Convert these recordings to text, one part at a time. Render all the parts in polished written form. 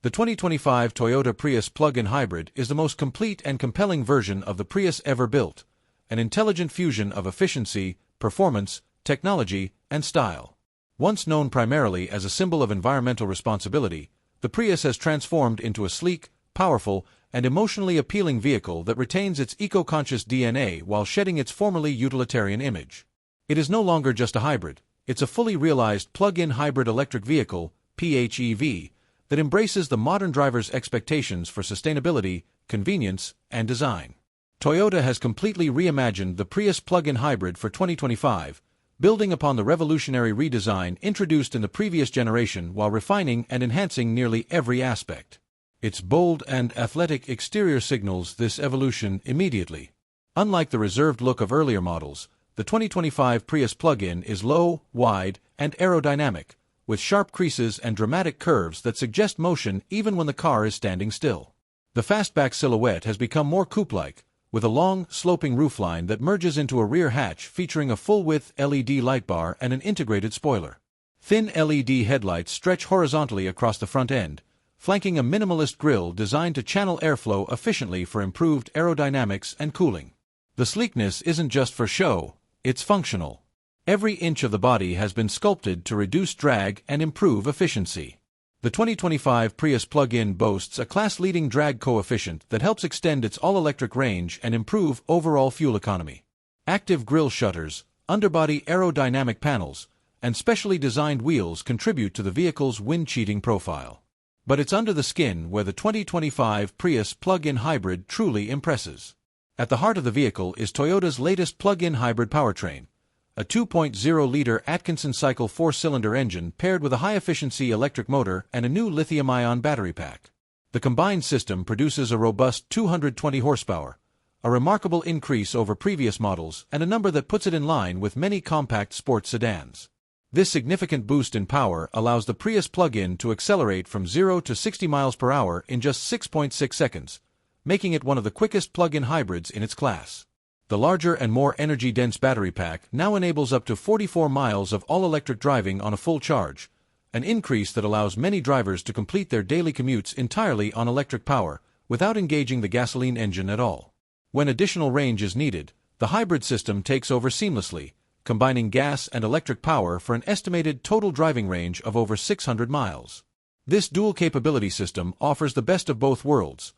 The 2025 Toyota Prius plug-in hybrid is the most complete and compelling version of the Prius ever built, an intelligent fusion of efficiency, performance, technology, and style. Once known primarily as a symbol of environmental responsibility, the Prius has transformed into a sleek, powerful, and emotionally appealing vehicle that retains its eco-conscious DNA while shedding its formerly utilitarian image. It is no longer just a hybrid, it's a fully realized plug-in hybrid electric vehicle, PHEV, that embraces the modern driver's expectations for sustainability, convenience, and design. Toyota has completely reimagined the Prius plug-in hybrid for 2025, building upon the revolutionary redesign introduced in the previous generation while refining and enhancing nearly every aspect. Its bold and athletic exterior signals this evolution immediately. Unlike the reserved look of earlier models, the 2025 Prius plug-in is low, wide, and aerodynamic, with sharp creases and dramatic curves that suggest motion even when the car is standing still. The fastback silhouette has become more coupe-like, with a long, sloping roofline that merges into a rear hatch featuring a full-width LED light bar and an integrated spoiler. Thin LED headlights stretch horizontally across the front end, flanking a minimalist grille designed to channel airflow efficiently for improved aerodynamics and cooling. The sleekness isn't just for show, it's functional. Every inch of the body has been sculpted to reduce drag and improve efficiency. The 2025 Prius plug-in boasts a class-leading drag coefficient that helps extend its all-electric range and improve overall fuel economy. Active grille shutters, underbody aerodynamic panels, and specially designed wheels contribute to the vehicle's wind-cheating profile. But it's under the skin where the 2025 Prius plug-in hybrid truly impresses. At the heart of the vehicle is Toyota's latest plug-in hybrid powertrain, a 2.0-liter Atkinson cycle 4-cylinder engine paired with a high-efficiency electric motor and a new lithium-ion battery pack. The combined system produces a robust 220 horsepower, a remarkable increase over previous models and a number that puts it in line with many compact sports sedans. This significant boost in power allows the Prius plug-in to accelerate from 0 to 60 miles per hour in just 6.6 seconds, making it one of the quickest plug-in hybrids in its class. The larger and more energy-dense battery pack now enables up to 44 miles of all-electric driving on a full charge, an increase that allows many drivers to complete their daily commutes entirely on electric power, without engaging the gasoline engine at all. When additional range is needed, the hybrid system takes over seamlessly, combining gas and electric power for an estimated total driving range of over 600 miles. This dual-capability system offers the best of both worlds: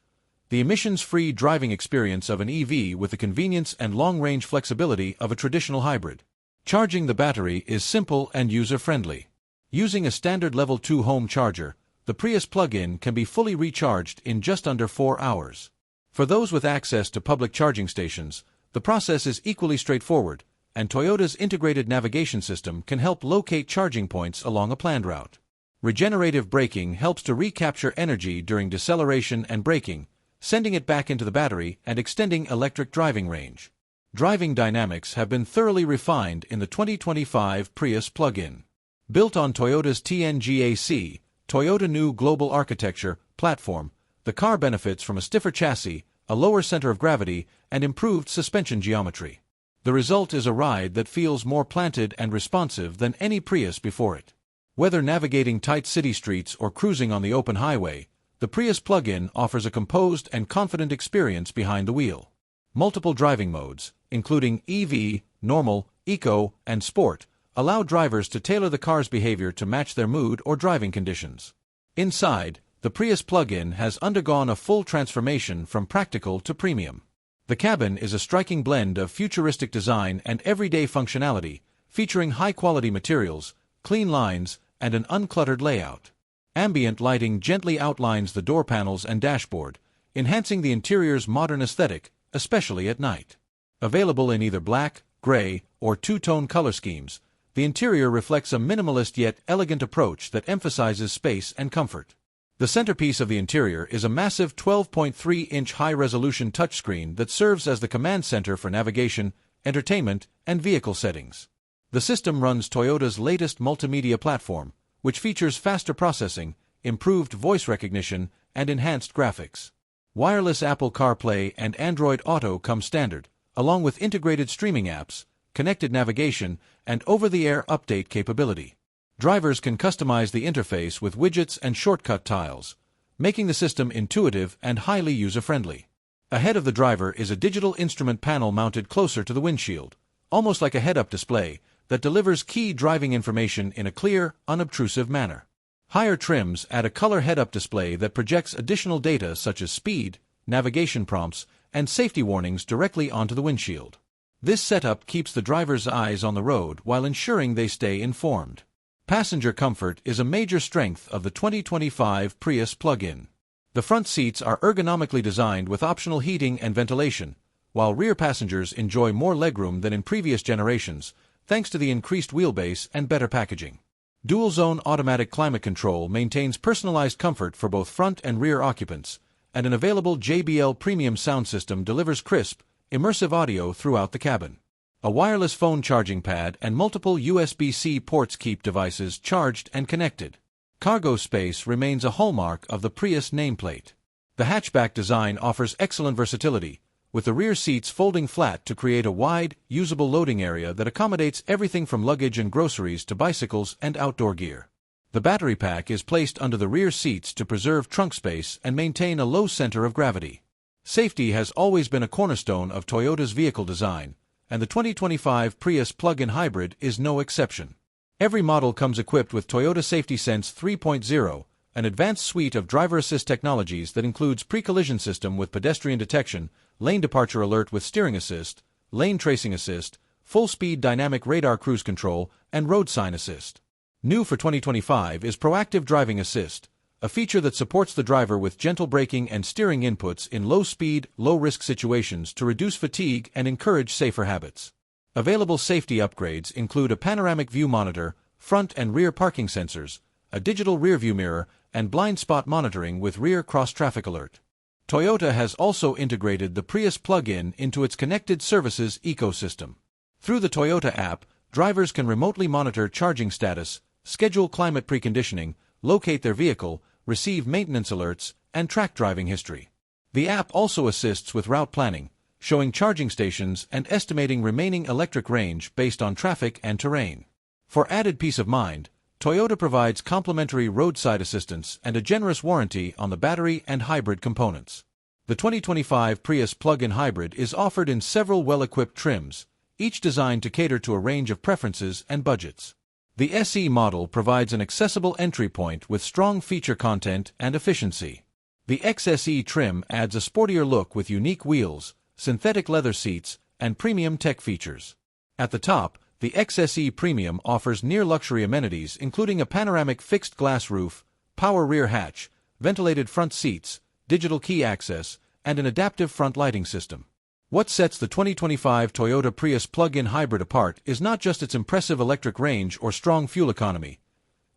the emissions-free driving experience of an EV with the convenience and long-range flexibility of a traditional hybrid. Charging the battery is simple and user-friendly. Using a standard Level 2 home charger, the Prius plug-in can be fully recharged in just under 4 hours. For those with access to public charging stations, the process is equally straightforward, and Toyota's integrated navigation system can help locate charging points along a planned route. Regenerative braking helps to recapture energy during deceleration and braking, sending it back into the battery and extending electric driving range. Driving dynamics have been thoroughly refined in the 2025 Prius plug-in. Built on Toyota's TNGAC, Toyota New Global Architecture, platform, the car benefits from a stiffer chassis, a lower center of gravity, and improved suspension geometry. The result is a ride that feels more planted and responsive than any Prius before it. Whether navigating tight city streets or cruising on the open highway, the Prius plug-in offers a composed and confident experience behind the wheel. Multiple driving modes, including EV, Normal, Eco, and Sport, allow drivers to tailor the car's behavior to match their mood or driving conditions. Inside, the Prius plug-in has undergone a full transformation from practical to premium. The cabin is a striking blend of futuristic design and everyday functionality, featuring high-quality materials, clean lines, and an uncluttered layout. Ambient lighting gently outlines the door panels and dashboard, enhancing the interior's modern aesthetic, especially at night. Available in either black, gray, or two-tone color schemes, the interior reflects a minimalist yet elegant approach that emphasizes space and comfort. The centerpiece of the interior is a massive 12.3-inch high-resolution touchscreen that serves as the command center for navigation, entertainment, and vehicle settings. The system runs Toyota's latest multimedia platform, which features faster processing, improved voice recognition, and enhanced graphics. Wireless Apple CarPlay and Android Auto come standard, along with integrated streaming apps, connected navigation, and over-the-air update capability. Drivers can customize the interface with widgets and shortcut tiles, making the system intuitive and highly user-friendly. Ahead of the driver is a digital instrument panel mounted closer to the windshield, almost like a head-up display, that delivers key driving information in a clear, unobtrusive manner. Higher trims add a color head-up display that projects additional data such as speed, navigation prompts, and safety warnings directly onto the windshield. This setup keeps the driver's eyes on the road while ensuring they stay informed. Passenger comfort is a major strength of the 2025 Prius plug-in. The front seats are ergonomically designed with optional heating and ventilation, while rear passengers enjoy more legroom than in previous generations, thanks to the increased wheelbase and better packaging. Dual-zone automatic climate control maintains personalized comfort for both front and rear occupants, and an available JBL premium sound system delivers crisp, immersive audio throughout the cabin. A wireless phone charging pad and multiple USB-C ports keep devices charged and connected. Cargo space remains a hallmark of the Prius nameplate. The hatchback design offers excellent versatility, with the rear seats folding flat to create a wide, usable loading area that accommodates everything from luggage and groceries to bicycles and outdoor gear. The battery pack is placed under the rear seats to preserve trunk space and maintain a low center of gravity. Safety has always been a cornerstone of Toyota's vehicle design, and the 2025 Prius plug-in hybrid is no exception. Every model comes equipped with Toyota Safety Sense 3.0, an advanced suite of driver assist technologies that includes pre-collision system with pedestrian detection, lane departure alert with steering assist, lane tracing assist, full-speed dynamic radar cruise control, and road sign assist. New for 2025 is proactive driving assist, a feature that supports the driver with gentle braking and steering inputs in low-speed, low-risk situations to reduce fatigue and encourage safer habits. Available safety upgrades include a panoramic view monitor, front and rear parking sensors, a digital rearview mirror, and blind spot monitoring with rear cross-traffic alert. Toyota has also integrated the Prius plug-in into its connected services ecosystem. Through the Toyota app, drivers can remotely monitor charging status, schedule climate preconditioning, locate their vehicle, receive maintenance alerts, and track driving history. The app also assists with route planning, showing charging stations and estimating remaining electric range based on traffic and terrain. For added peace of mind, Toyota provides complimentary roadside assistance and a generous warranty on the battery and hybrid components. The 2025 Prius plug-in hybrid is offered in several well-equipped trims, each designed to cater to a range of preferences and budgets. The SE model provides an accessible entry point with strong feature content and efficiency. The XSE trim adds a sportier look with unique wheels, synthetic leather seats, and premium tech features. At the top, the XSE Premium offers near-luxury amenities including a panoramic fixed-glass roof, power rear hatch, ventilated front seats, digital key access, and an adaptive front lighting system. What sets the 2025 Toyota Prius plug-in hybrid apart is not just its impressive electric range or strong fuel economy.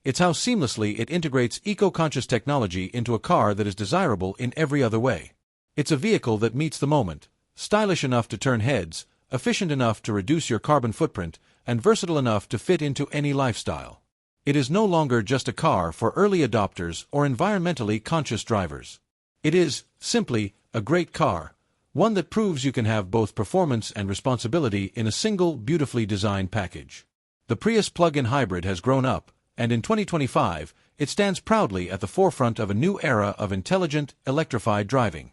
It's how seamlessly it integrates eco-conscious technology into a car that is desirable in every other way. It's a vehicle that meets the moment, stylish enough to turn heads, efficient enough to reduce your carbon footprint, and versatile enough to fit into any lifestyle. It is no longer just a car for early adopters or environmentally conscious drivers. It is, simply, a great car, one that proves you can have both performance and responsibility in a single, beautifully designed package. The Prius plug-in hybrid has grown up, and in 2025, it stands proudly at the forefront of a new era of intelligent, electrified driving.